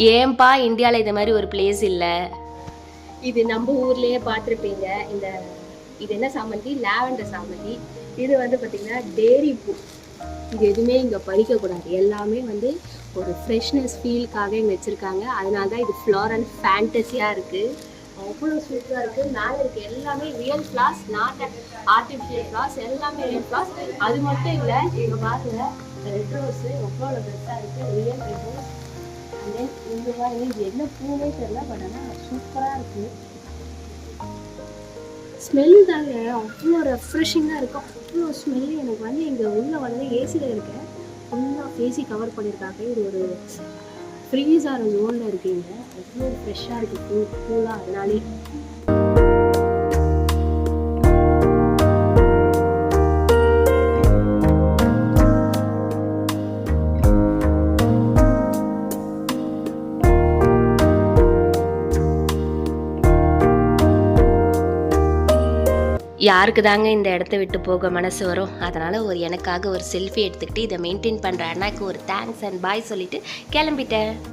ஏன்பா இந்தியாவில் இது மாதிரி ஒரு பிளேஸ் இல்லை? இது நம்ம ஊர்லயே பார்த்துருப்பீங்க. இது என்ன சாமந்தி? லாவெண்டர் சாமந்தி. இது வந்து பார்த்தீங்கன்னா டேரி பூ. இது எதுவுமே இங்கே பறிக்கக்கூடாது. எல்லாமே வந்து ஒரு ஃப்ரெஷ்னஸ் ஃபீலுக்காக இங்கே வச்சுருக்காங்க. அதனால தான் இது ஃப்ளாரல் ஃபேண்டஸியாக இருக்குது. அவ்வளோ சூப்பராக இருக்குது. மேலே இருக்க எல்லாமே real flowers, not artificial flowers. எல்லாமே ரியல் ஃப்ளார்ஸ். அது மட்டும் இல்லை, இங்கே பாருங்க ரெட் ரோஸு எவ்வளோ பெருசாக இருக்குது. Real red rose. And then இந்த மாதிரி இது என்ன பூவே தெரியல, பட் ஆனால் சூப்பராக இருக்குது. ஸ்மெல்லு தாங்க அவ்வளோ ரெஃப்ரெஷிங்காக இருக்கும். அவ்வளோ ஸ்மெல்லு. எனக்கு வந்து இங்கே உள்ளே வந்து ஏசியில் இருக்கேன். ஃபுல்லாக ஏசி கவர் பண்ணியிருக்காங்க. இது ஒரு ஃப்ரீஸ் ஆகிற ஜோனில் இருக்குங்க. அவ்வளோ ஃப்ரெஷ்ஷாக இருக்குது பூலாக. அதனாலே யாருக்கு தாங்க இந்த இடத்த விட்டு போக மனசு வரும்? அதனால் எனக்காக ஒரு செல்ஃபி எடுத்துக்கிட்டு இதை மெயின்டைன் பண்ணுற அண்ணாக்கு ஒரு தேங்க்ஸ் அண்ட் பாய் சொல்லிவிட்டு கிளம்பிட்டேன்.